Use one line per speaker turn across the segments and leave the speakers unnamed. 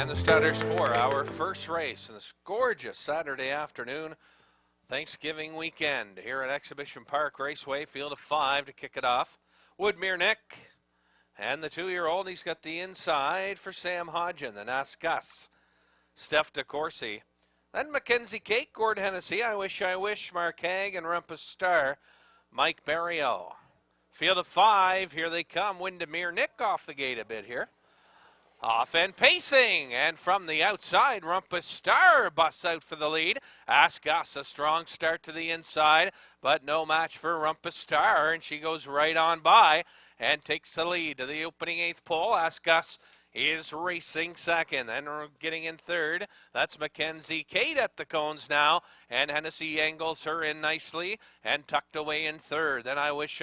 And the starters for our first race in this gorgeous Saturday afternoon, Thanksgiving weekend here at Exhibition Park Raceway, field of 5 to kick it off. Woodmere Nick and the 2-year-old, he's got the inside for Sam Hodgen, then Ask Gus, Steph DeCourcy, then Mackenzie Kate, Gord Hennessy, I Wish, Mark Haig, and Rumpus Star, Mike Barrio. Field of 5, here they come. Windermere Nick off the gate a bit here. Off and pacing, and from the outside, Rumpus Star busts out for the lead. Ask Gus, a strong start to the inside, but no match for Rumpus Star, and she goes right on by and takes the lead to the opening 8th pole. Ask Gus is racing second, and getting in third. That's Mackenzie Kate at the cones now, and Hennessy angles her in nicely and tucked away in third. Then I Wish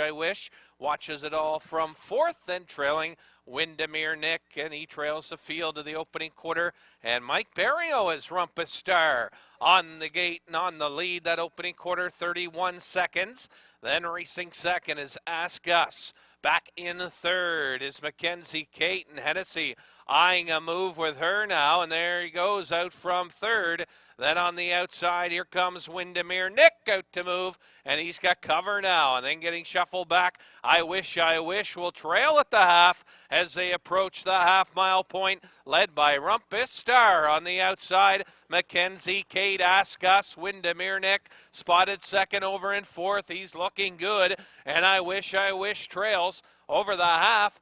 watches it all from fourth, then trailing Windermere Nick, and he trails the field to the opening quarter, and Mike Barrio is Rumpus Star on the gate and on the lead that opening quarter, 31 seconds. Then racing second is Ask Gus. Back in third is Mackenzie Kate, and Hennessy eyeing a move with her now, and there he goes out from third. Then on the outside, here comes Windermere Nick out to move, and he's got cover now, and then getting shuffled back. I Wish will trail at the half as they approach the half-mile point, led by Rumpus Star on the outside. Mackenzie Kate, Ask Gus, Windermere Nick spotted second over in fourth. He's looking good, and I Wish trails over the half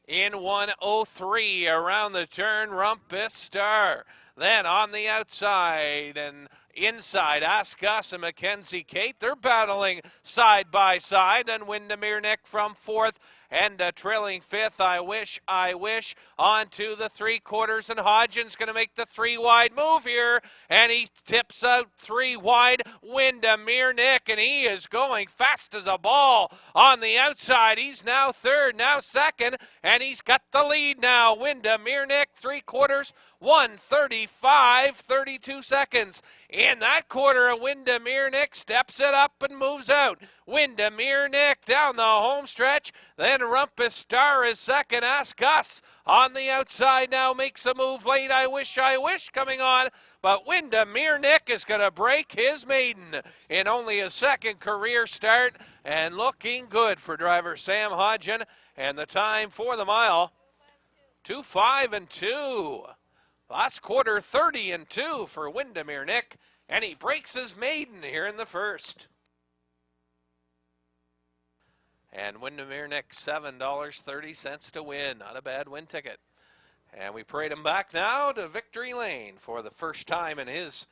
in 1:03 around the turn. Rumpus Star. Then on the outside and inside, Ask Gus and Mackenzie Kate. They're battling side by side. Then Windermere Nick from fourth and trailing fifth. I Wish on to the 3/4, and Hodgen's going to make the 3-wide move here, and he tips out 3 wide. Windermere Nick, and he is going fast as a ball on the outside. He's now third, now second, and he's got the lead now. Windermere Nick, 3/4, 1:35, 32 seconds. In that quarter, Windermere Nick steps it up and moves out. Windermere Nick down the home stretch. Then Rumpus Star is second. Ask Gus on the outside now makes a move late. I Wish coming on. But Windermere Nick is going to break his maiden in only a second career start. And looking good for driver Sam Hodgen. And the time for the mile, 2:05.2. Last quarter, 30.2 for Windermere Nick, and he breaks his maiden here in the first. And Windermere Nick, $7.30 to win. Not a bad win ticket. And we parade him back now to victory lane for the first time in his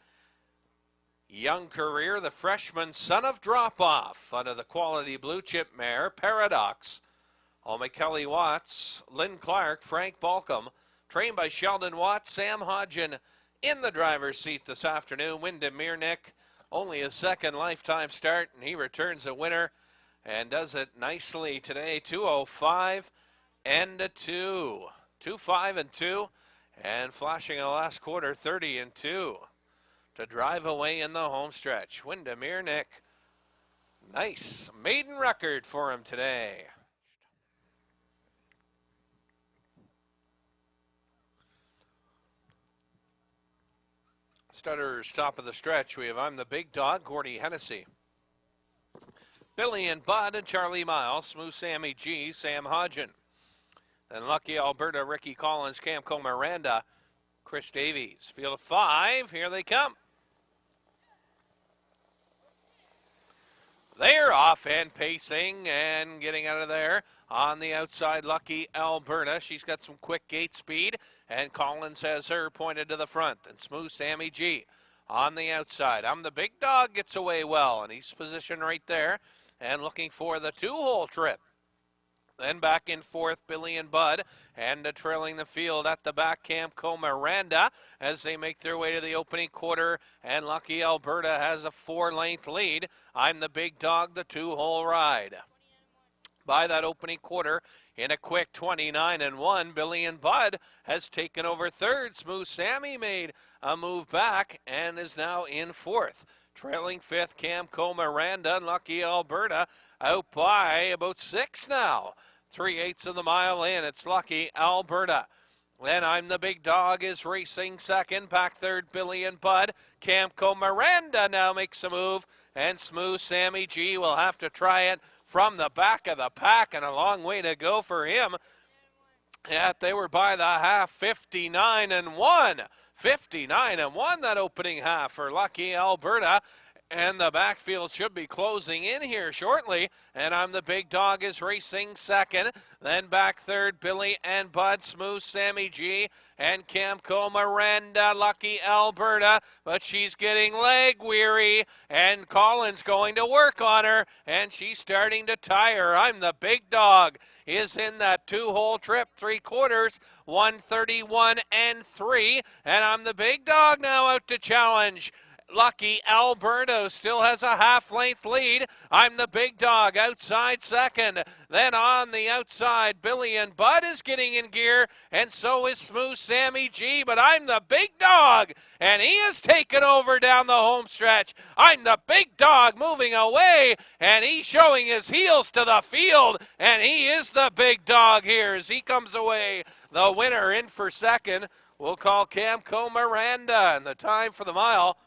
young career. The freshman son of Drop-Off under the quality blue chip mare, Paradox. Kelly Watts, Lynn Clark, Frank Balcom. Trained by Sheldon Watts, Sam Hodgen in the driver's seat this afternoon. Windermere Nick, only his second lifetime start, and he returns a winner and does it nicely today. 2:05 and a 2. 2:05.2, and flashing a last quarter, 30.2 to drive away in the home stretch. Windermere Nick, nice maiden record for him today. Starters top of the stretch, we have I'm the Big Dog, Gordy Hennessy. Billy and Bud and Charlie Miles, Smooth Sammy G, Sam Hodgen. Then Lucky Alberta, Ricky Collins, Camco Miranda, Chris Davies. Field of 5, here they come. They're off and pacing and getting out of there. On the outside, Lucky Alberta. She's got some quick gate speed, and Collins has her pointed to the front. And Smooth Sammy G on the outside. I'm the Big Dog gets away well, and he's positioned right there and looking for the 2-hole trip. Then back in fourth, Billy and Bud, and trailing the field at the back, Camco Miranda, as they make their way to the opening quarter, and Lucky Alberta has a 4-length lead. I'm the Big Dog, the 2-hole ride. By that opening quarter, in a quick 29-1, Billy and Bud has taken over third. Smooth Sammy made a move back and is now in fourth. Trailing fifth, Camco Miranda, and Lucky Alberta out by about 6 now. 3/8 of the mile in, it's Lucky Alberta. Then I'm the Big Dog is racing second. Back third, Billy and Bud. Camco Miranda now makes a move. And Smooth Sammy G will have to try it from the back of the pack, and a long way to go for him. Yet they were by the half, 59-1. 59-1 that opening half for Lucky Alberta. And the backfield should be closing in here shortly. And I'm the Big Dog is racing second. Then back third, Billy and Bud, Smooth Sammy G, and Camco Miranda, Lucky Alberta. But she's getting leg weary, and Colin's going to work on her, and she's starting to tire. I'm the Big Dog is in that two-hole trip, 3/4, 131-3. And I'm the Big Dog now out to challenge Lucky Alberta still has a half-length lead. I'm the Big Dog outside second. Then on the outside, Billy and Bud is getting in gear, and so is Smooth Sammy G. But I'm the Big Dog, and he is taken over down the home stretch. I'm the Big Dog moving away, and he's showing his heels to the field, and he is the Big Dog here as he comes away. The winner in for second. We'll call Camco Miranda, and the time for the mile,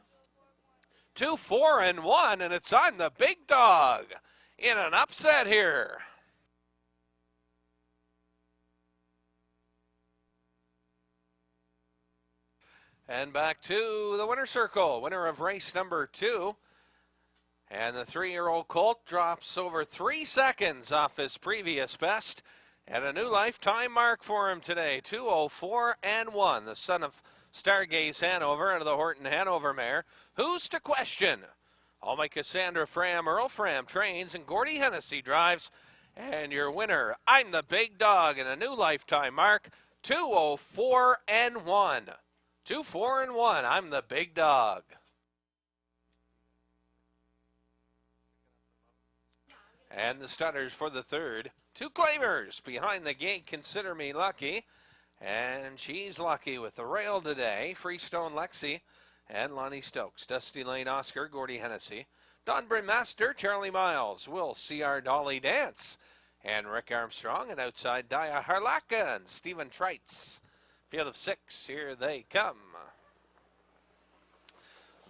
2-4-1, and it's I'm the Big Dog in an upset here. And back to the winner's circle, winner of race number 2. And the 3-year-old colt drops over 3 seconds off his previous best, and a new lifetime mark for him today, 2:04-1. The son of Stargaze Hanover out of the Horton Hanover mare. Who's to question? All my Cassandra Fram, Earl Fram trains, and Gordy Hennessy drives. And your winner, I'm the Big Dog, and a new lifetime mark, 2:04-1. 2-4-1. I'm the Big Dog. And the stutters for the third. 2 claimers behind the gate. Consider me lucky. And she's lucky with the rail today. Freestone Lexi and Lonnie Stokes. Dusty Lane Oscar, Gordy Hennessy. Don Bryn Master, Charlie Miles. We'll see our Dolly Dance. And Rick Armstrong, and outside Daya Harlaka and Stephen Treitz. Field of 6, here they come.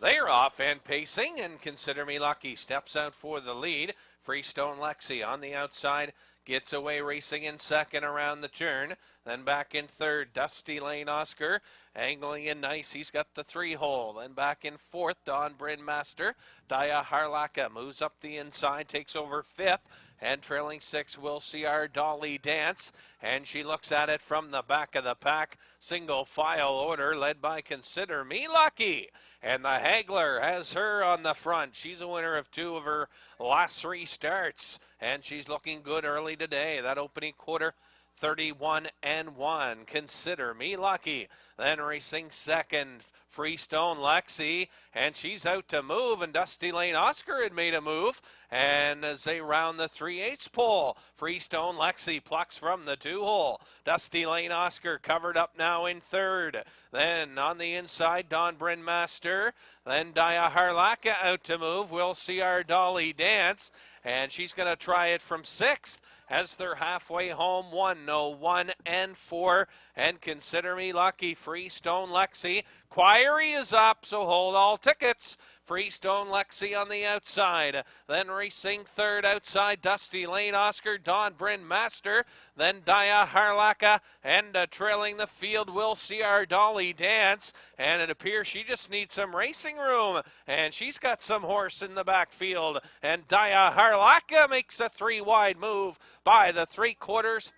They're off and pacing, and Consider Me Lucky steps out for the lead. Freestone Lexi on the outside. Gets away racing in second around the turn. Then back in third, Dusty Lane Oscar. Angling in nice, he's got the 3-hole. Then back in fourth, Don Bryn Master. Daya Harlaka moves up the inside, takes over fifth. And trailing 6, we'll see our Dolly Dance. And she looks at it from the back of the pack. Single file order led by Consider Me Lucky. And the Hagler has her on the front. She's a winner of 2 of her last 3 starts. And she's looking good early today. That opening quarter, 31-1. Consider Me Lucky. Then racing second, Freestone Lexi, and she's out to move, and Dusty Lane Oscar had made a move, and as they round the 3/8 pole, Freestone Lexi plucks from the 2-hole. Dusty Lane Oscar covered up now in third. Then on the inside, Don Bryn Master, then Daya Harlaka out to move. We'll see our Dolly Dance, and she's going to try it from 6th. As they're halfway home, 1-1-4, and Consider Me Lucky. Freestone Lexi. Quiery is up, so hold all tickets. Freestone Lexi on the outside. Then racing third outside, Dusty Lane Oscar, Don Bryn Master. Then Daya Harlaka, and trailing the field, we'll see our Dolly Dance. And it appears she just needs some racing room, and she's got some horse in the backfield. And Daya Harlaka makes a 3-wide move by the 3/4.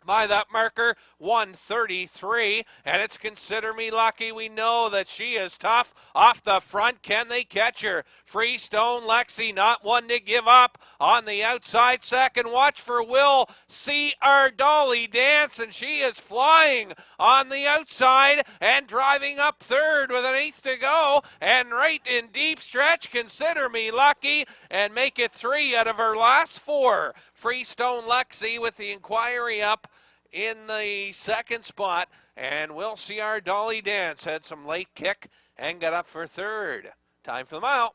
By that marker, 133, and it's Consider Me Lucky. We know that she is tough off the front. Can they catch her? Freestone Lexi, not one to give up on the outside second. Watch for Will see our Dolly Dance, and she is flying on the outside and driving up third with an 1/8 to go. And right in deep stretch, Consider Me Lucky, and make it 3 out of her last 4. Freestone Lexi with the inquiry up in the second spot, and we'll see our Dolly Dance had some late kick and got up for third. Time for the mile.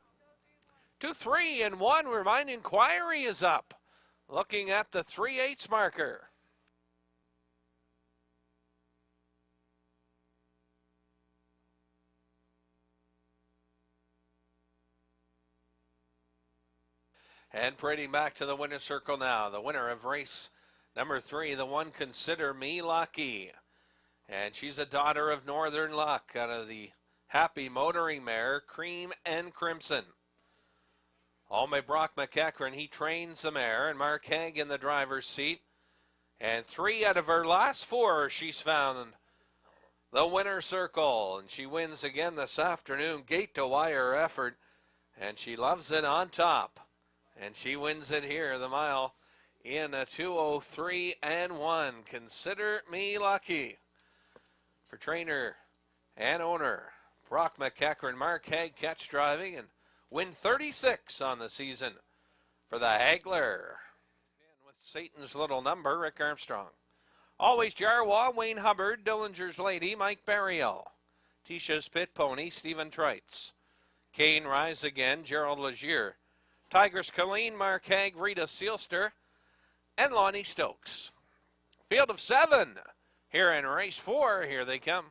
2-3-1. Remind inquiry is up. Looking at the 3/8 marker. And parading back to the winner's circle now, the winner of race number 3, the one Consider Me Lucky. And she's a daughter of Northern Luck out of the Happy Motoring mare, Cream and Crimson. All my Brock McEachran, he trains the mare, and Mark Haig in the driver's seat. And 3 out of her last 4, she's found the winner's circle. And she wins again this afternoon, gate to wire effort. And she loves it on top. And she wins it here, the mile, in a 2:03 and 1. Consider Me Lucky. For trainer and owner Brock McEachran, Mark Haig catch driving and win 36 on the season for the Hagler. And with Satan's Little Number, Rick Armstrong. Always Jarwa, Wayne Hubbard, Dillinger's Lady, Mike Barriel. Tisha's Pit Pony, Stephen Treitz. Kane Rise Again, Gerald Legier. Tigress Colleen, Mark Haig, Rita Seelster, and Lonnie Stokes. Field of 7 here in race 4. Here they come.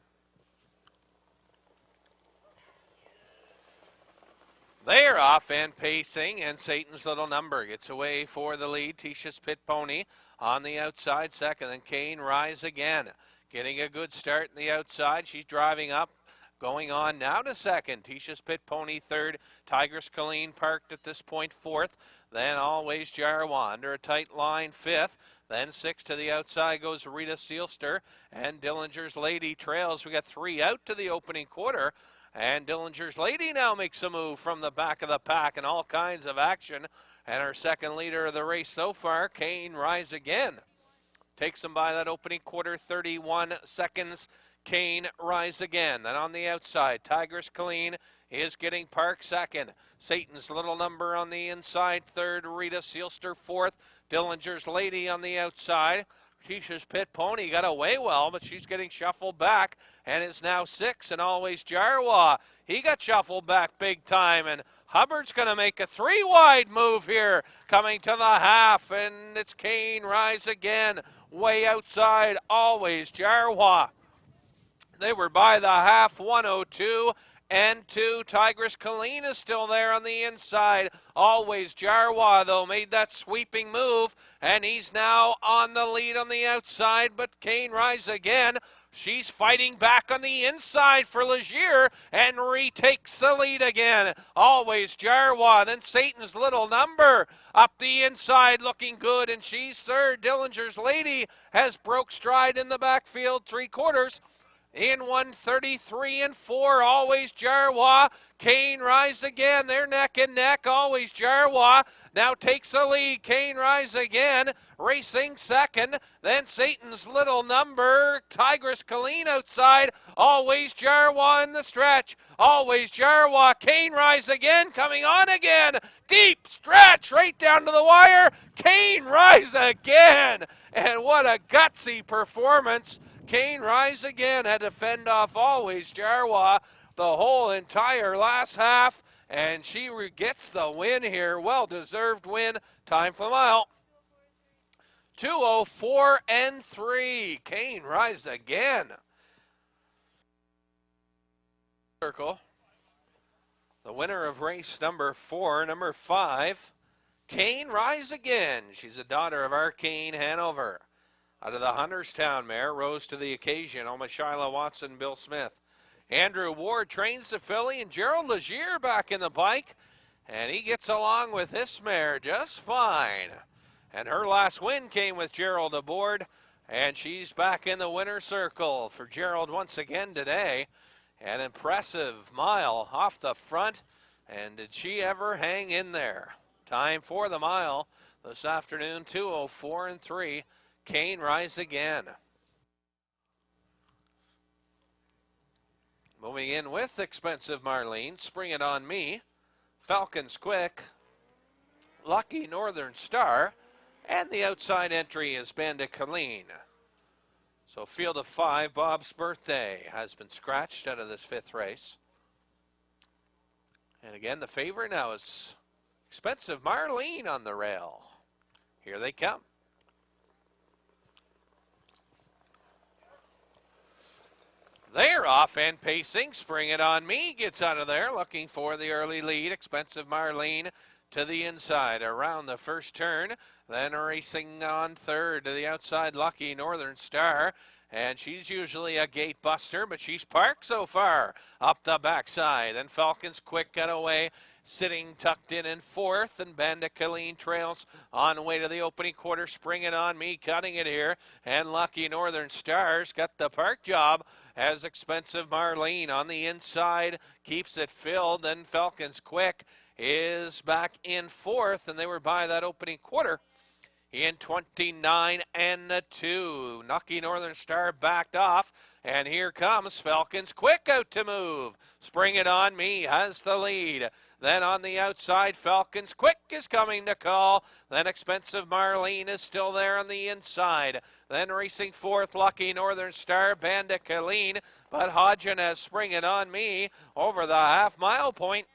They're off and pacing, and Satan's Little Number gets away for the lead. Tisha's Pit Pony on the outside second, and Kane Rise Again. Getting a good start in the outside. She's driving up, going on now to second. Tisha's Pit Pony third. Tigress Colleen parked at this point fourth. Then Always Jarwa under a tight line fifth. Then 6 to the outside goes Rita Seelster, and Dillinger's Lady trails. We got 3 out to the opening quarter. And Dillinger's Lady now makes a move from the back of the pack, and all kinds of action. And our second leader of the race so far, Kane Rise Again, takes him by that opening quarter, 31 seconds. Kane Rise Again. Then on the outside, Tigress Colleen is getting parked second. Satan's Little Number on the inside, third. Rita Seelster fourth. Dillinger's Lady on the outside. Tisha's Pit Pony got away well, but she's getting shuffled back and is now 6. And Always Jarwa, he got shuffled back big time, and Hubbard's going to make a 3-wide move here coming to the half, and it's Kane Rise Again way outside Always Jarwa. They were by the half, 102 and 2. Tigress Colleen is still there on the inside. Always Jarwa, though, made that sweeping move, and he's now on the lead on the outside. But Kane Rise Again, she's fighting back on the inside for Legier and retakes the lead again. Always Jarwa, then Satan's Little Number up the inside looking good, and she's third. Dillinger's Lady has broke stride in the backfield, 3/4. In 1:33 and 4, Always Jarwa. Kane Rise Again. They're neck and neck. Always Jarwa now takes the lead. Kane Rise Again racing second. Then Satan's Little Number. Tigress Colleen outside. Always Jarwa in the stretch. Always Jarwa. Kane Rise Again coming on again. Deep stretch right down to the wire. Kane Rise Again. And what a gutsy performance. Kane Rise Again had to fend off Always Jarwa the whole entire last half, and she gets the win here. Well-deserved win. Time for the mile. 2:04 and 3. Kane Rise Again. Circle. The winner of race number 4, number 5, Kane Rise Again. She's a daughter of Arcane Hanover. Out of the Hunterstown mare, rose to the occasion. Almost Shyla Watson, Bill Smith. Andrew Ward trains the filly, and Gerald Legier back in the bike. And he gets along with this mare just fine. And her last win came with Gerald aboard. And she's back in the winner's circle for Gerald once again today. An impressive mile off the front. And did she ever hang in there? Time for the mile this afternoon, 2:04 and 3. Kane Rise Again. Moving in with Expensive Marlene, Spring It On Me, Falcon's Quick, Lucky Northern Star, and the outside entry is Bandit Colleen. So field of 5, Bob's Birthday has been scratched out of this 5th race. And again, the favorite now is Expensive Marlene on the rail. Here they come. They're off and pacing. Spring It On Me gets out of there, looking for the early lead. Expensive Marlene to the inside around the first turn. Then racing on third to the outside, Lucky Northern Star. And she's usually a gate buster, but she's parked so far. Up the backside. Then Falcon's quick getaway. Sitting tucked in fourth, and Bandit Colleen trails on the way to the opening quarter. Spring It On Me, cutting it here, and Lucky Northern Stars got the park job as Expensive Marlene on the inside keeps it filled. Then Falcon's Quick is back in fourth, and they were by that opening quarter in 29 and 2. Lucky Northern Star backed off, and here comes Falcon's Quick out to move. Spring It On Me has the lead. Then on the outside, Falcon's Quick is coming to call. Then Expensive Marlene is still there on the inside. Then racing fourth, Lucky Northern Star, Bandit Colleen. But Hodgen has Spring It On Me over the half-mile point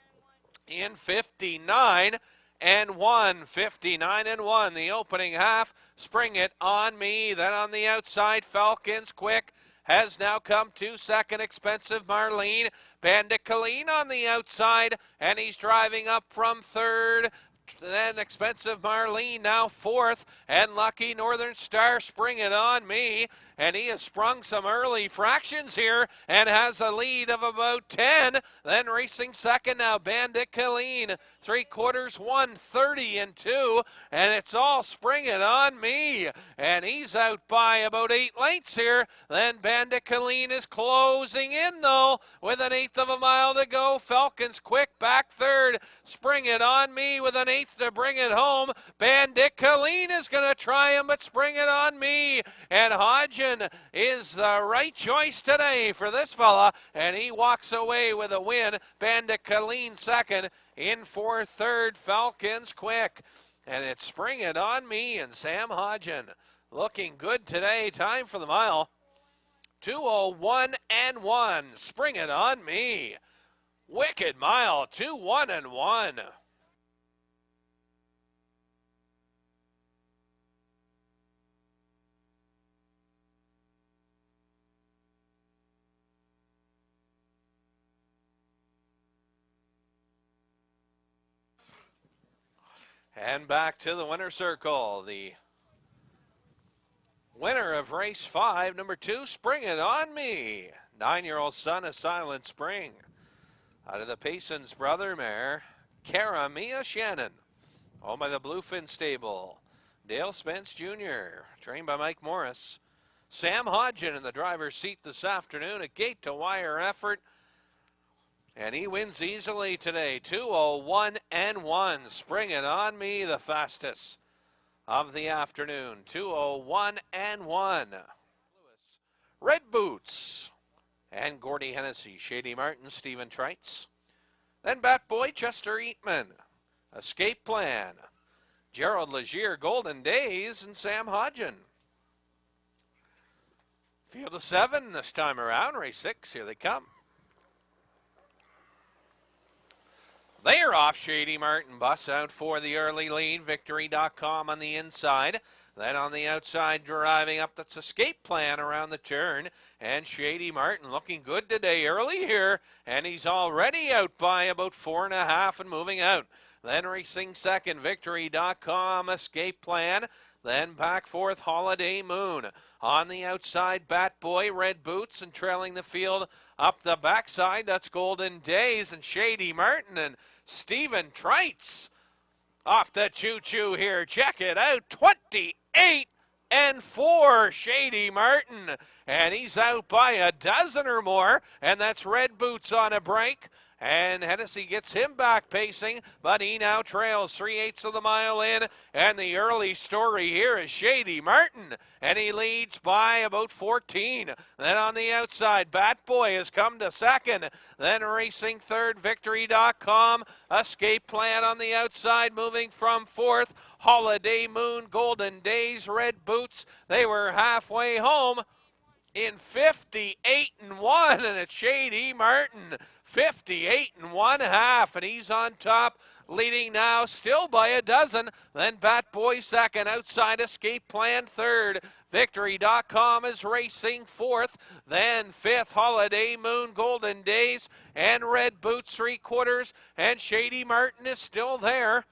in 59 and 1. 59 and 1, the opening half. Spring It On Me. Then on the outside, Falcon's Quick has now come to second. Expensive Marlene. Bandit Colleen on the outside, and he's driving up from third. Then Expensive Marlene now fourth, and Lucky Northern Star Spring It On Me. And he has sprung some early fractions here and has a lead of about 10. Then racing second now, Bandit Colleen. 3/4, 1:30 and 2. And it's all Spring It On Me. And he's out by about 8 lengths here. Then Bandit Colleen is closing in though with an 1/8 of a mile to go. Falcon's Quick back third. Spring It On Me with an 1/8 to bring it home. Bandit Colleen is going to try him, but Spring It On Me. And Hodgen is the right choice today for this fella, and he walks away with a win. Bandit Colleen second, in for third, Falcon's Quick. And it's Spring It On Me and Sam Hodgen looking good today. Time for the mile, 2:01 and 1. Spring It On Me. Wicked mile, 2:1 and 1. And back to the winner's circle. The winner of race 5, number 2, Spring It On Me. 9-year-old son of Silent Spring. Out of the Payson's brother mare, Cara Mia Shannon. Owned by the Bluefin Stable. Dale Spence Jr., trained by Mike Morris. Sam Hodgen in the driver's seat this afternoon. A gate-to-wire effort. And he wins easily today, 2:01 and 1. Spring It On Me, the fastest of the afternoon, 2:01 and 1. Red Boots and Gordy Hennessy, Shady Martin, Stephen Treitz. Then Bat Boy, Chester Eatman, Escape Plan, Gerald Legier, Golden Days, and Sam Hodgen. Field of 7 this time around, race 6, here they come. They are off. Shady Martin busts out for the early lead. Victory.com on the inside. Then on the outside, driving up, that's Escape Plan around the turn. And Shady Martin looking good today early here. And he's already out by about 4.5 and moving out. Then racing second, Victory.com, Escape Plan. Then back fourth, Holiday Moon. On the outside, Bat Boy, Red Boots, and trailing the field up the backside, that's Golden Days and Shady Martin and Stephen Treitz. Off the choo-choo here, check it out, 28 and 4, Shady Martin. And he's out by a dozen or more, and that's Red Boots on a break. And Hennessy gets him back pacing, but he now trails 3/8 of the mile in. And the early story here is Shady Martin, and he leads by about 14. Then on the outside, Bat Boy has come to second. Then racing third, Victory.com. Escape Plan on the outside, moving from fourth. Holiday Moon, Golden Days, Red Boots. They were halfway home in 58 and 1, and it's Shady Martin. 58 and 1/2, and he's on top, leading now still by a dozen. Then Bat Boy second, outside Escape Plan third. Victory.com is racing fourth. Then fifth, Holiday Moon, Golden Days, and Red Boots 3/4, and Shady Martin is still there.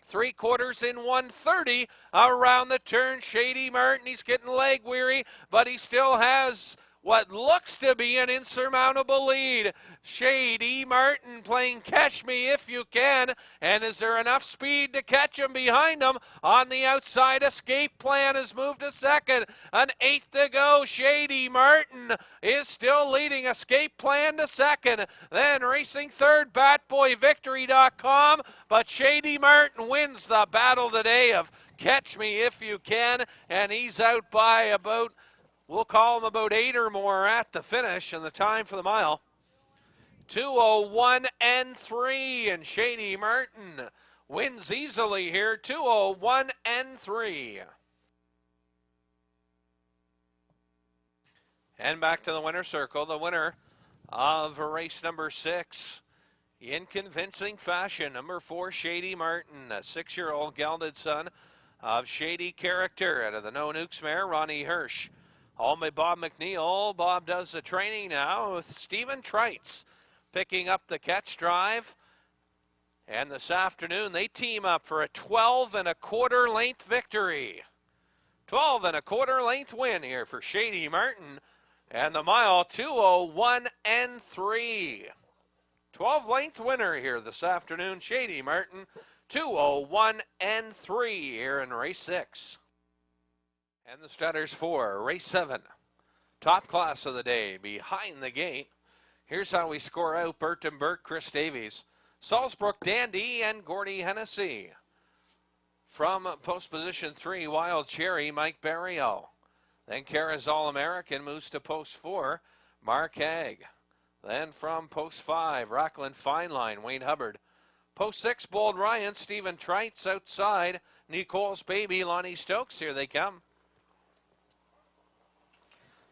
3/4 in 130 around the turn. Shady Martin, he's getting leg weary, but he still has what looks to be an insurmountable lead. Shady Martin playing Catch Me If You Can. And is there enough speed to catch him behind him? On the outside, Escape Plan has moved to second. An eighth to go. Shady Martin is still leading. Escape Plan to second. Then racing third, BatBoyVictory.com. But Shady Martin wins the battle today of Catch Me If You Can. And he's out by about, we'll call him about 8 or more at the finish, and the time for the mile, 2:01 and 3, and Shady Martin wins easily here, 2:01 and 3. And back to the winner's circle, the winner of race number 6, in convincing fashion, number 4, Shady Martin, a 6-year-old gelded son of Shady Character out of the No Nukes mare, Ronnie Hirsch. All by Bob McNeil. Bob does the training now with Stephen Treitz picking up the catch drive. And this afternoon they team up for a 12 1/4 length victory. 12 1/4 length win here for Shady Martin. And the mile, 2:01 and 3. 12 length winner here this afternoon, Shady Martin. 2:01 and 3 here in race 6. And the starters for race 7. Top class of the day, behind the gate. Here's how we score out: Burton Burt, Chris Davies, Salzbrook Dandy, and Gordy Hennessy. From post position 3, Wild Cherry, Mike Barrio. Then Kara's All-American moves to post 4, Mark Haig. Then from post 5, Rockland Fine Line, Wayne Hubbard. Post 6, Bold Ryan, Stephen Treitz. Outside, Nicole's Baby, Lonnie Stokes. Here they come.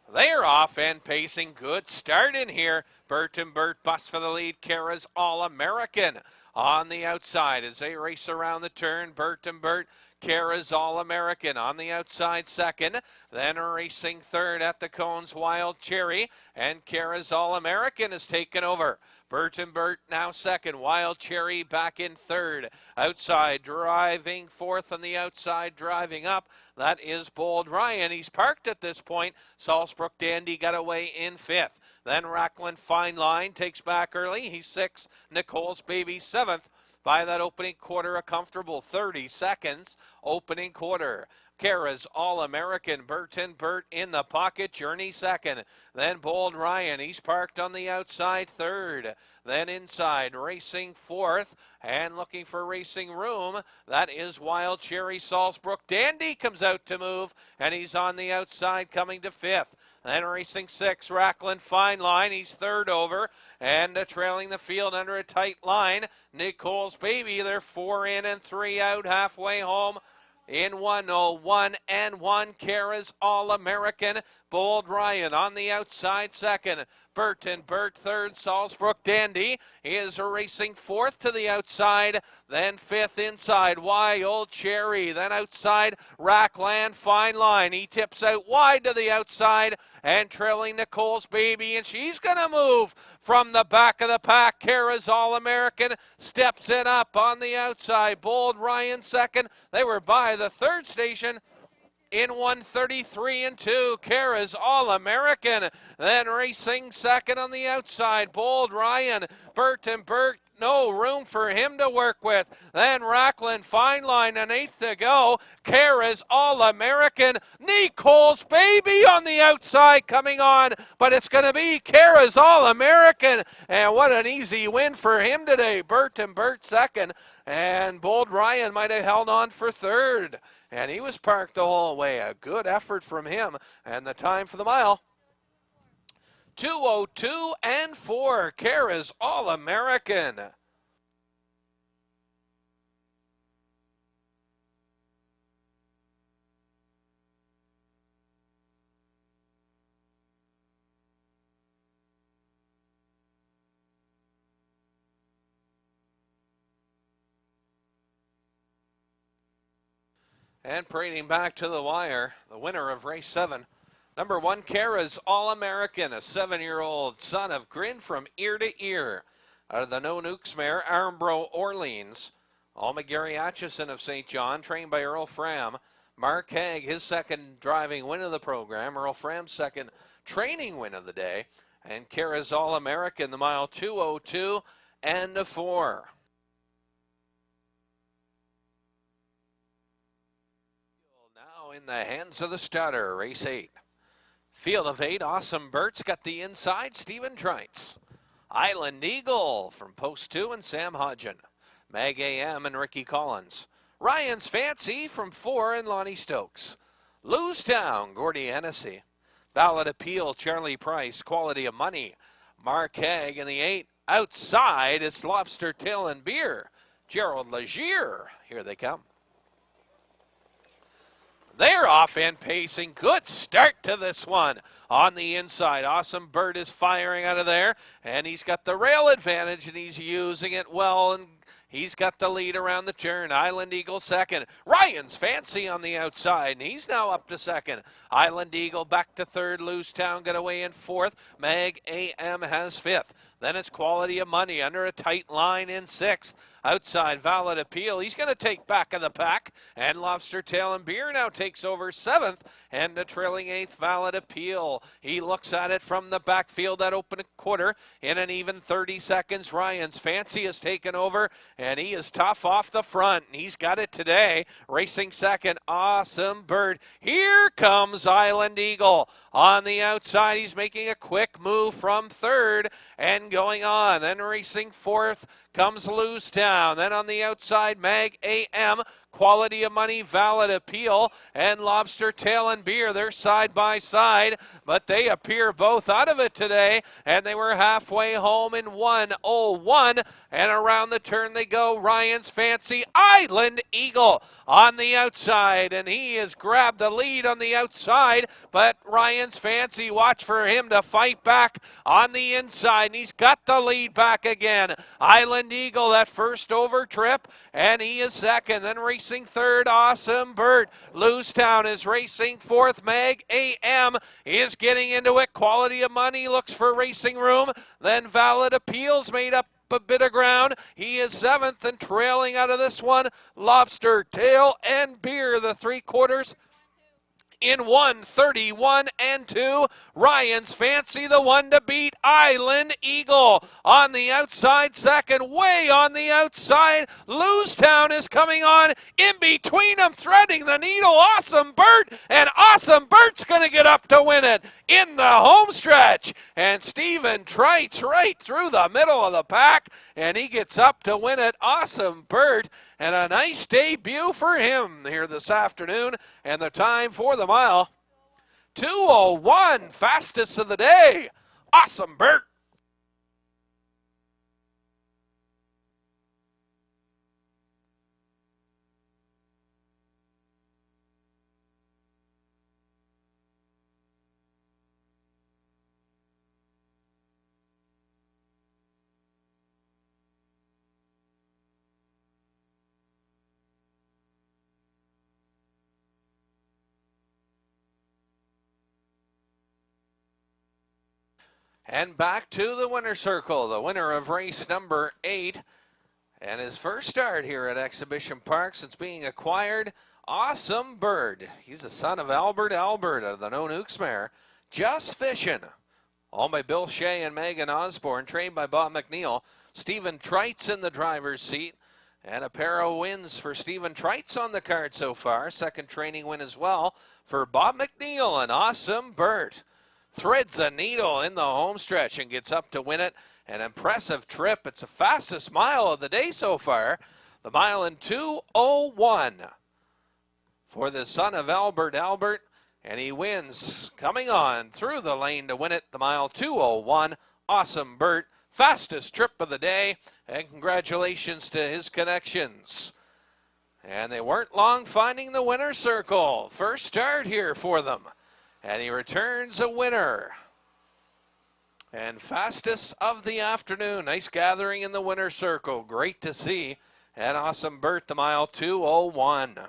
They're off and pacing. Good start in here. Burton Burt busts for the lead. Kara's All-American on the outside as they race around the turn. Burton Burt, Kara's All-American on the outside second. Then racing third at the cones, Wild Cherry. And Kara's All-American has taken over. Burton Burt now second. Wild Cherry back in third. Outside driving fourth, on the outside driving up. That is Bold Ryan. He's parked at this point. Salzbrook Dandy got away in fifth. Then Rockland Fine Line takes back early. He's sixth. Nicole's Baby seventh. By that opening quarter, a comfortable 30 seconds. Opening quarter. Kara's All-American, Burton Burt in the pocket, Journey second. Then Bold Ryan, he's parked on the outside third. Then inside, racing fourth, and looking for racing room. That is Wild Cherry. Salzbrook Dandy comes out to move, and he's on the outside coming to fifth. Then racing six, Rockland Fine Line. He's third over and trailing the field under a tight line. Nicole's Baby, they're 4 in and 3 out, halfway home. In 1:01 and 1, Kara's All-American. Bold Ryan on the outside second. Burton Burt third. Salzbrook Dandy is racing fourth to the outside. Then fifth inside, Wild Cherry. Then outside, Rockland Fine Line. He tips out wide to the outside and trailing Nicole's Baby. And she's going to move from the back of the pack. Kara's All-American steps it up on the outside. Bold Ryan second. They were by the third station. In 1:33 and 2, Kara's All-American. Then racing second on the outside, Bold Ryan. Burton Burt, no room for him to work with. Then Rockland Fine Line, an eighth to go. Kara's All-American. Nicole's Baby on the outside coming on, but it's going to be Kara's All-American. And what an easy win for him today. Burton Burt second, and Bold Ryan might have held on for third. And he was parked the whole way. A good effort from him. And the time for the mile, 2:02 and 4. Kara's All-American. And parading back to the wire, the winner of race 7, number 1, Kara's All-American, a 7-year-old son of Grin from Ear to Ear. Out of the No Nukes mare, Armbro Orleans. Gary Atchison of St. John, trained by Earl Fram. Mark Haig, his second driving win of the program. Earl Fram's second training win of the day. And Kara's All-American, the mile 2:02 and a 4. Now in the hands of the starter, race 8. Field of 8, Awesome Bert's got the inside, Stephen Trites. Island Eagle from Post 2 and Sam Hodgen. Mag AM and Ricky Collins. Ryan's Fancy from 4 and Lonnie Stokes. Losetown, Gordy Hennessy. Valid Appeal, Charlie Price. Quality of Money, Mark Haig. In the 8, outside, it's Lobster Tail and Beer, Gerald Legier. Here they come. They're off and pacing. Good start to this one. On the inside, Awesome Bird is firing out of there, and he's got the rail advantage, and he's using it well, and he's got the lead around the turn. Island Eagle second. Ryan's Fancy on the outside, and he's now up to second. Island Eagle back to third. Losetown got away in fourth. Mag AM has fifth. Then it's Quality of Money under a tight line in sixth. Outside, Valid Appeal. He's going to take back of the pack. And Lobster Tail and Beer now takes over seventh. And the trailing eighth, Valid Appeal. He looks at it from the backfield at open quarter. In an even 30 seconds, Ryan's Fancy has taken over. And he is tough off the front. And he's got it today. Racing second, Awesome Bird. Here comes Island Eagle. On the outside, he's making a quick move from third and going on. Then racing fourth comes Losetown. Then on the outside, Mag AM, Quality of Money, Valid Appeal, and Lobster Tail and Beer. They're side by side, but they appear both out of it today, and they were halfway home in 1:01, and around the turn they go. Ryan's Fancy, Island Eagle on the outside, and he has grabbed the lead on the outside, but Ryan's Fancy, watch for him to fight back on the inside, and he's got the lead back again. Island Eagle, that first over trip, and he is second. Then racing third, Awesome Bird. Losetown is racing fourth. Mag AM is getting into it. Quality of Money looks for racing room. Then Valid Appeals made up a bit of ground. He is seventh, and trailing out of this one, Lobster Tail and Beer, the 3/4 in 1:31 and 2. Ryan's Fancy, the one to beat. Island Eagle on the outside second. Way on the outside, Losetown is coming on. In between them, threading the needle, Awesome Bert. And Awesome Bert's going to get up to win it in the home stretch. And Stephen Trites right through the middle of the pack. And he gets up to win it. Awesome Bert. And a nice debut for him here this afternoon. And the time for the mile, 2:01, fastest of the day. Awesome Bert. And back to the winner's circle, the winner of race number 8. And his first start here at Exhibition Park since being acquired, Awesome Bird. He's the son of Albert of the No-Nukes mare. Just Fishing. Owned by Bill Shea and Megan Osborne, trained by Bob McNeil. Stephen Trites in the driver's seat. And a pair of wins for Stephen Trites on the card so far. Second training win as well for Bob McNeil and Awesome Bird. Threads a needle in the home stretch and gets up to win it. An impressive trip. It's the fastest mile of the day so far. The mile in 2:01 for the son of Albert. And he wins coming on through the lane to win it. The mile 2:01. Awesome Bert. Fastest trip of the day. And congratulations to his connections. And they weren't long finding the winner's circle. First start here for them. And he returns a winner. And fastest of the afternoon. Nice gathering in the winner's circle. Great to see. And Awesome Bert, the mile 2:01.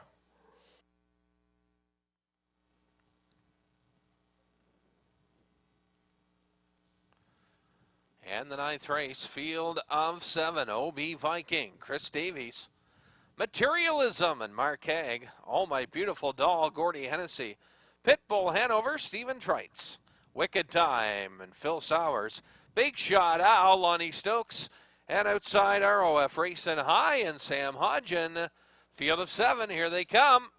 And the 9th race, field of 7, OB Viking, Chris Davies. Materialism and Mark Haig. Oh My Beautiful Doll, Gordy Hennessy. Pitbull Hanover, Stephen Treitz. Wicked Time and Phil Sowers. Big Shot Al, Lonnie Stokes. And outside ROF Racing High and Sam Hodgen. Field of 7, here they come.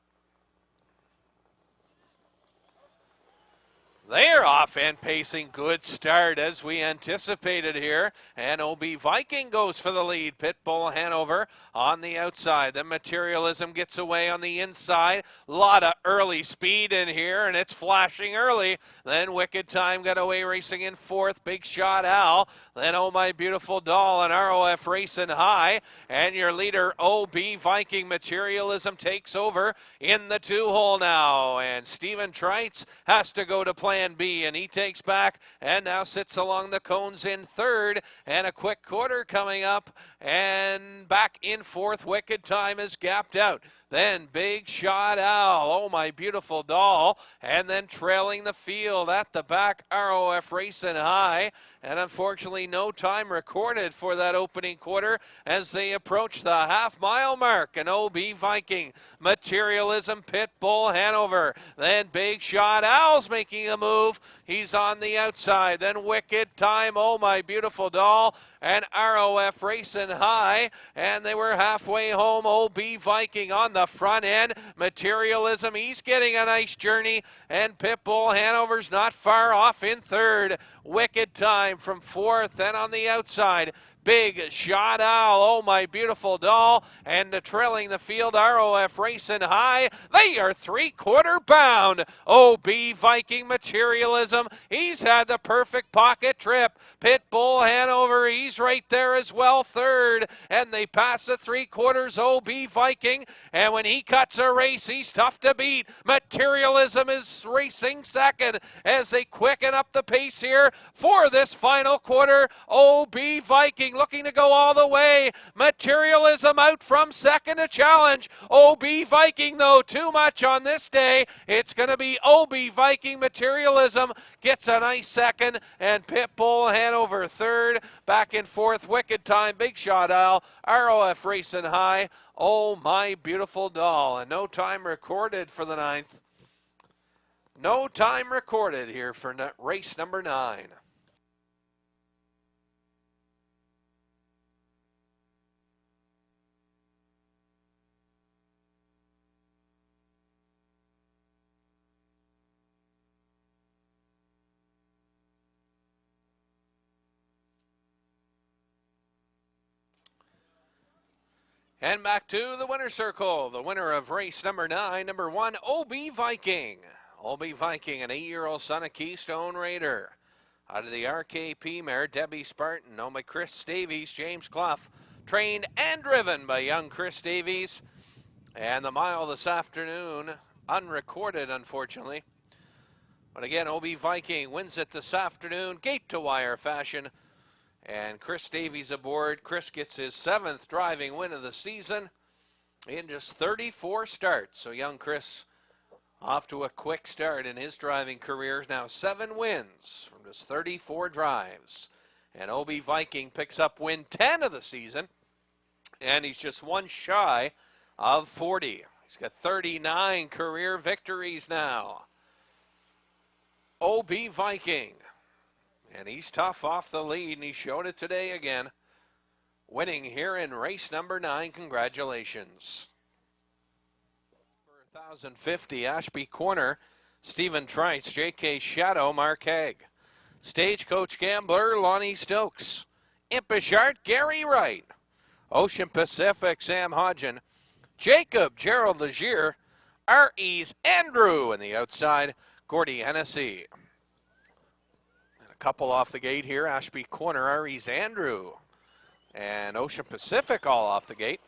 They're off and pacing. Good start as we anticipated here. And OB Viking goes for the lead. Pitbull Hanover on the outside. Then Materialism gets away on the inside. A lot of early speed in here, and it's flashing early. Then Wicked Time got away racing in 4th. Big Shot Al. Then Oh My Beautiful Doll and ROF Racing High. And your leader, OB Viking. Materialism takes over in the 2-hole now. And Stephen Treitz has to go to Plan B, and he takes back and now sits along the cones in 3rd. And a quick quarter coming up, and back in 4th. Wicked Time is gapped out. Then Big Shot Al, Oh My Beautiful Doll, and then trailing the field at the back, ROF Racing High. And unfortunately, no time recorded for that opening quarter as they approach the half-mile mark. And OB Viking, Materialism, Pitbull Hanover. Then Big Shot Al's making a move. He's on the outside. Then Wicked Time, Oh My Beautiful Doll, and ROF Racing High. And they were halfway home. OB Viking on the front end. Materialism, he's getting a nice journey. And Pitbull Hanover's not far off in 3rd. Wicked Time from 4th, and on the outside, Big Shot Al, Oh My Beautiful Doll, and trailing the field, ROF Racing High. They are 3/4 bound. OB Viking, Materialism, he's had the perfect pocket trip. Pitbull Hanover, he's right there as well, 3rd, and they pass the 3/4 OB Viking, and when he cuts a race, he's tough to beat. Materialism is racing 2nd as they quicken up the pace here for this final quarter. OB Viking looking to go all the way. Materialism out from 2nd to challenge. OB Viking, though, too much on this day. It's going to be OB Viking. Materialism gets a nice 2nd, and Pitbull Hanover 3rd. Back in 4th, Wicked Time, Big Shot Al, ROF Racing High, Oh My Beautiful Doll. And no time recorded for the 9th. No time recorded here for race number 9. And back to the winner's circle. The winner of race number 9, number 1, OB Viking. OB Viking, an 8-year-old son of Keystone Raider. Out of the RKP mare, Debbie Spartan, owned by Chris Davies, James Clough. Trained and driven by young Chris Davies. And the mile this afternoon, unrecorded, unfortunately. But again, OB Viking wins it this afternoon, gate-to-wire fashion. And Chris Davies aboard. Chris gets his 7th driving win of the season in just 34 starts. So young Chris off to a quick start in his driving career. Now 7 wins from just 34 drives. And OB Viking picks up win 10 of the season. And he's just one shy of 40. He's got 39 career victories now. OB Viking. And he's tough off the lead, and he showed it today again. Winning here in race number 9. Congratulations. For 1,050, Ashby Corner, Stephen Treitz, J.K. Shadow, Mark Haig. Stagecoach Gambler, Lonnie Stokes. Impish Art, Gary Wright. Ocean Pacific, Sam Hodgen. Jacob, Gerald Legier. R.E.'s Andrew, and the outside, Gordy Hennessy. Couple off the gate here. Ashby Corner, R.E.'s Andrew. And Ocean Pacific all off the gate.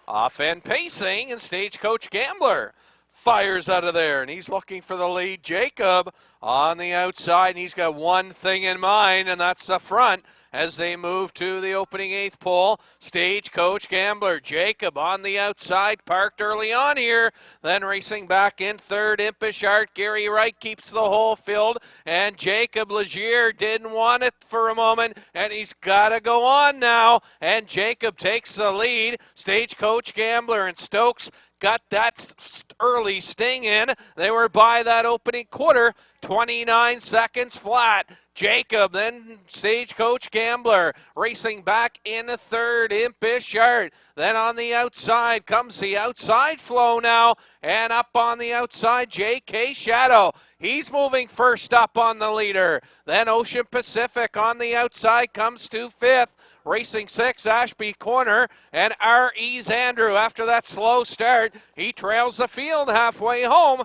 Off and pacing, and Stagecoach Gambler fires out of there, and he's looking for the lead. Jacob on the outside, and he's got one thing in mind, and that's the front. As they move to the opening eighth pole, Stagecoach Gambler. Jacob on the outside, parked early on here. Then racing back in third, Impish Art. Gary Wright keeps the hole filled. And Jacob Legier didn't want it for a moment, and he's got to go on now. And Jacob takes the lead. Stagecoach Gambler and Stokes got that early sting in. They were by that opening quarter, 29 seconds flat. Jacob, then Stagecoach Gambler, racing back in the third, Impish Art. Then on the outside comes the outside flow now, and up on the outside, J.K. Shadow. He's moving first up on the leader. Then Ocean Pacific on the outside comes to fifth. Racing six, Ashby Corner, and R.E. Zandrew. After that slow start, he trails the field halfway home.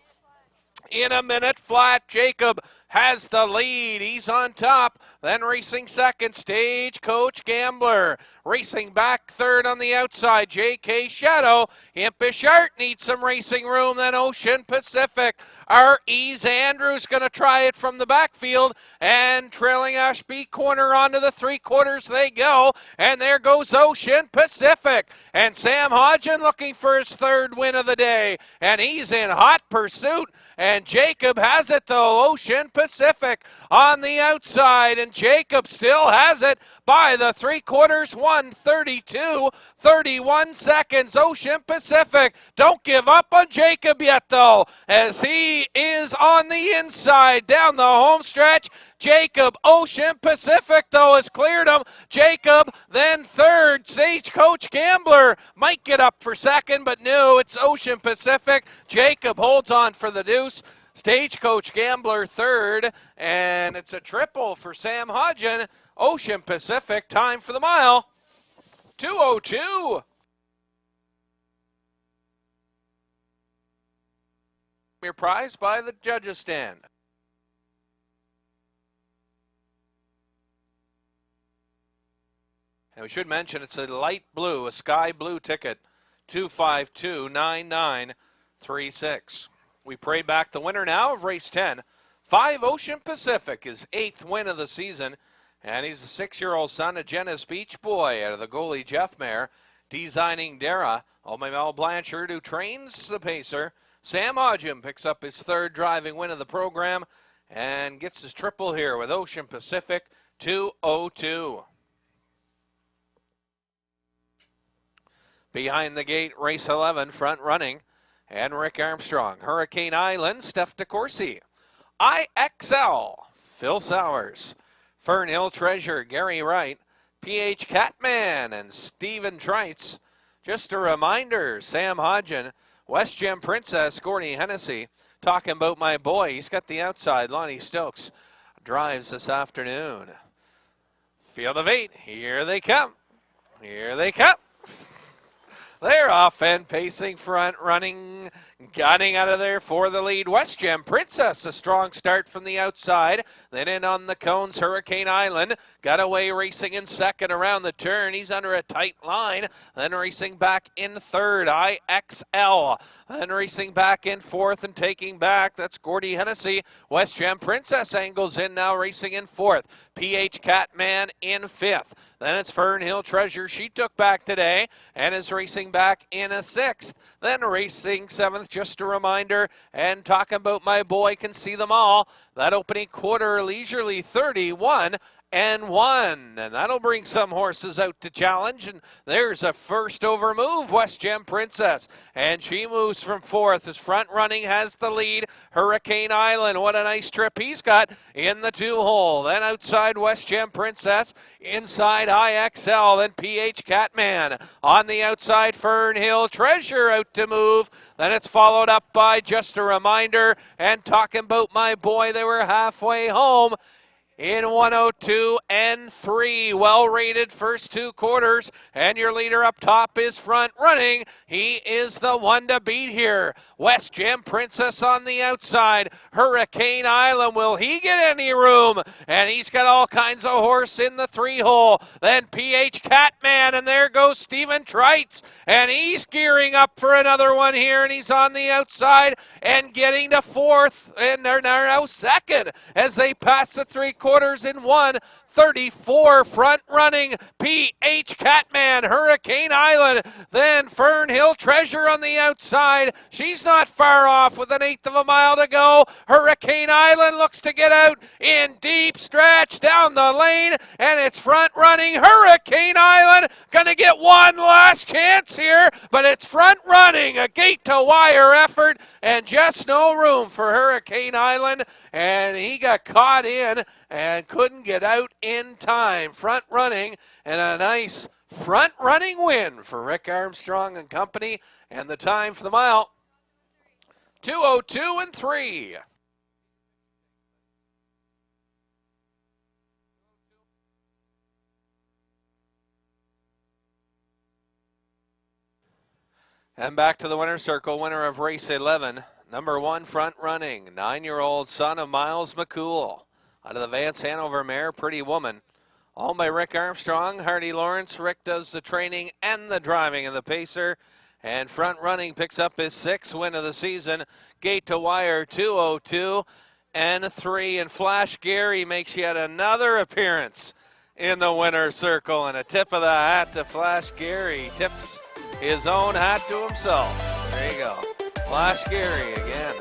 In a minute flat, Jacob has the lead. He's on top. Then racing second, Stagecoach Gambler. Racing back third on the outside, J.K. Shadow. Impish Art needs some racing room. Then Ocean Pacific. R.E. Andrews going to try it from the backfield. And trailing Ashby Corner onto the three quarters they go. And there goes Ocean Pacific. And Sam Hodgen looking for his third win of the day. And he's in hot pursuit. And Jacob has it though. Ocean Pacific on the outside, and Jacob still has it by the three quarters, 1:32, 31 seconds. Ocean Pacific, don't give up on Jacob yet though, as he is on the inside down the home stretch. Jacob, Ocean Pacific though has cleared him. Jacob, then third, Stagecoach Gambler might get up for second, but no, it's Ocean Pacific. Jacob holds on for the deuce. Stagecoach Gambler third, and it's a triple for Sam Hodgen. Ocean Pacific, time for the mile, 2:02. Your prize by the judges stand. And we should mention it's a light blue, a sky blue ticket, 2529936. We pray back the winner now of race 10. 5 Ocean Pacific, his 8th win of the season. And he's the 6-year-old son of Jenna's Beach Boy out of the goalie Jeff Mayer. Designing Dara, Mel Blanchard, who trains the pacer. Sam Hodgen picks up his 3rd driving win of the program and gets his triple here with Ocean Pacific, 2:02. Behind the gate, race 11, front running. And Rick Armstrong, Hurricane Island, Steph DeCourcy. IXL, Phil Sowers. Fernhill Treasure, Gary Wright. PH Catman and Stephen Treitz. Just a reminder, Sam Hodgen, West Gem Princess, Gordie Hennessy. Talking about my boy, he's got the outside. Lonnie Stokes drives this afternoon. Field of 8, here they come. Here they come. They're off and pacing front, running, gunning out of there for the lead. West Gem Princess, a strong start from the outside. Then in on the cones, Hurricane Island. Got away racing in second around the turn. He's under a tight line. Then racing back in third, IXL. Then racing back in fourth and taking back. That's Gordie Hennessy. West Gem Princess angles in now, racing in fourth. PH Catman in fifth. Then it's Fernhill Treasure. She took back today and is racing back in a sixth. Then racing seventh, just a reminder, and talking about my boy can see them all. That opening quarter, leisurely 31-1, and that'll bring some horses out to challenge. And there's a first over move, West Gem Princess, and she moves from fourth as front running has the lead. Hurricane Island, what a nice trip he's got in the 2-hole. Then outside West Gem Princess, inside IXL, then PH Catman. On the outside, Fernhill Treasure out to move. Then it's followed up by just a reminder, and talking about my boy, they were halfway home. in 102 and 3. Well rated first 2 quarters, and your leader up top is Front Running. He is the one to beat here. West Gem Princess on the outside. Hurricane Island, will he get any room? And he's got all kinds of horse in the 3-hole. Then PH Catman, and there goes Stephen Trites, and he's gearing up for another one here, and he's on the outside and getting to 4th, and they're now 2nd as they pass the 3/4 in 1:34. Front Running, PH Catman, Hurricane Island, then Fern Hill Treasure on the outside. She's not far off with 1/8 of a mile to go. Hurricane Island looks to get out in deep stretch down the lane, and it's Front Running. Hurricane Island gonna get one last chance here, but it's Front Running, a gate-to-wire effort, and just no room for Hurricane Island, and he got caught in and couldn't get out in time. Front Running, and a nice Front Running win for Rick Armstrong and company, and the time for the mile, 2:02 and 3. And back to the winner's circle, winner of race 11, number 1, Front Running, 9-year-old son of Miles McCool. Out of the Vance Hanover mare, Pretty Woman. Owned by Rick Armstrong, Hardy Lawrence. Rick does the training and the driving of the pacer. And Front Running picks up his 6th win of the season. Gate to wire, 2:02 and 3. And Flash Gary makes yet another appearance in the winner's circle. And a tip of the hat to Flash Gary. Tips his own hat to himself. There you go. Flash Gary again.